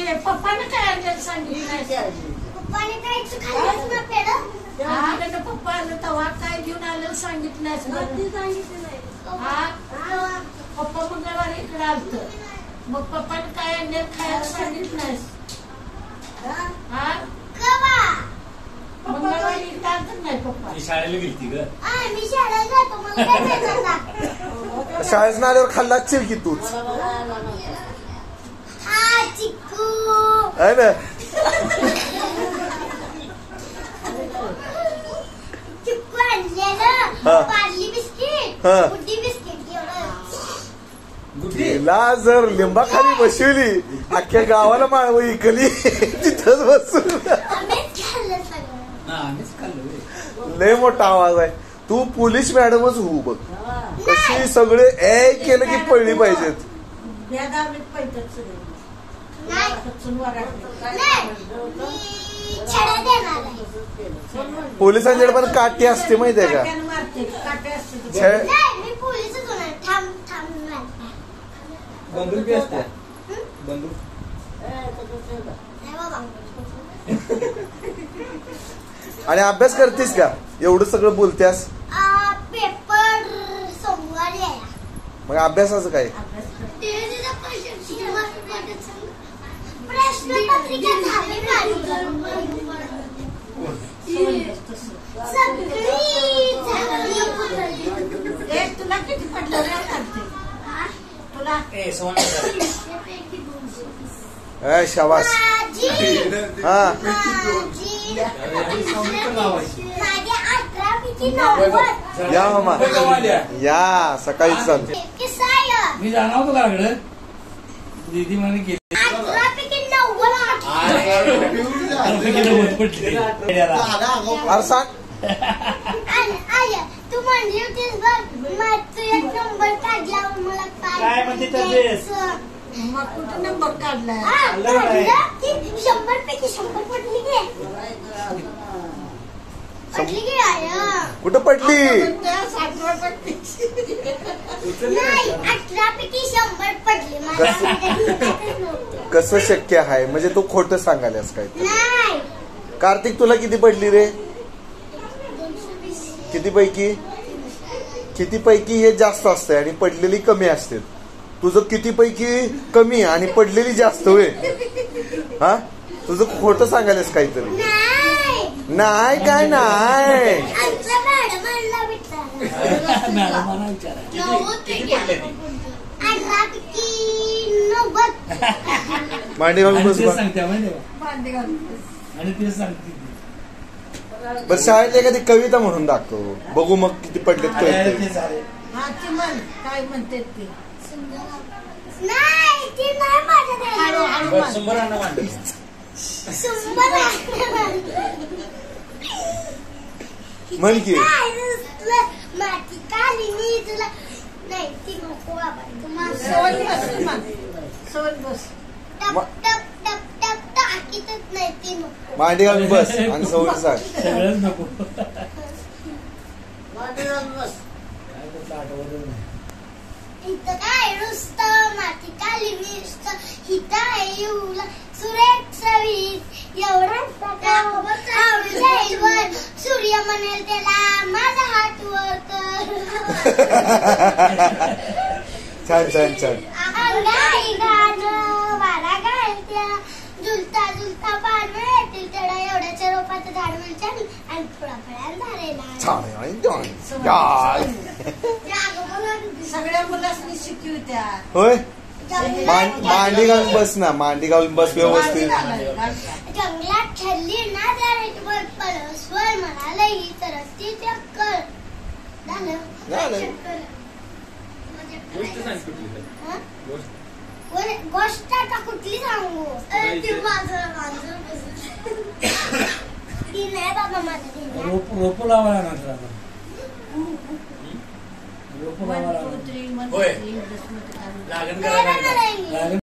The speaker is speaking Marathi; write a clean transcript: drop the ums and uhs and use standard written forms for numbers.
नाही पप्पाने काय आणलं सांगितलं पप्पाने काय खाल्लंच ना पेढं पप्पा आलं तेव्हा काय घेऊन आलं सांगितलंच पप्पा मंगळवारी इकडे आलत मग पप्पाने काय आणलं खायला सांगितलंस मंगळवारी इकडे आलत नाही पप्पा शाळेला गेलती ग मी शाळेला जातो मला काय भेटणार शाळेत नाल्यावर खाल्ला असेल की तूच हा चिक्कू आहे ना चिक्कू आणलेलं पार्ली बिस्किट गुड्डी बिस्किट तिला जर लिंबाखाली बसवली अख्ख्या गावाला माळव इकली तिथंच बसून लय मोठा आवाज आहे तू पोलीस मॅडमच होऊ बघ कशी सगळे ए केलं की पडली पाहिजेत पोलिसांकडे पण काठी असते माहितीये का बंदूक बी असते बंदूक आणि अभ्यास करतेस का एवढं सगळं बोलतेस पेपर सोमवारी आहे मग अभ्यासाचं काय प्रश्नपत्रिका झाली तुला किती पडलं तुला शाबास हा या मामा या सकाळी चल मी जाणार होतो गावाकडे दीदी म्हणे गेली अरे सांग तू म्हणली होतीस बघ तू एक नंबर काढला मला काय म्हणते तब्येत मग कुठे नंबर काढलाय 100 पैकी 100 पडली गे कुठं पडली नाही 18 पैकी 100 पडली कसं शक्य आहे म्हणजे तू खोटं सांगायलास काय नाही कार्तिक तुला किती पडली रे किती पैकी हे जास्त असते आणि पडलेली कमी असते तुझं किती पैकी कमी आणि पडलेली जास्त होय हा तुझं खोटं सांगायलास काहीतरी नाही काय नाही मांडी घालून बस बरं शाळेत एखादी कविता म्हणून दाखव बघू मग किती पडलेत कळते काय म्हणते ते नाही ती म्हण की माती काली मी तुला नाही ती नको बाबा बस टप टप टप टप टाकीतच नाही ती नको मांडी घालून बस आणि सवय सांग सगळंच नको इथं काय नुसतं माती काली नुसतं हिथं आहे येऊला सुरेख सवीर एवढा आवडू जाईल वर सूर्य म्हणेल त्याला माझा हात वर कर छान छान छान अंगाई गाणं वारा गायत्या झुलता झुलता पान येतील तेवढा एवढ्याच्या रोपाचं झाड मिळतं आणि थोडा फळ्यान झालेला सगळ्या मुलांनी शिकवत्या होय मांडी घालून बस ना मांडी घालून बस व्यवस्थित जंगलात ठरली ना जरा परस्वर म्हणाला ही तर ती चक्कर झालं गोष्ट आता कुठली सांगू ती माझं ती नाही बाबा माझं रोप लावायला नंतर रोप लावायला लागण करायला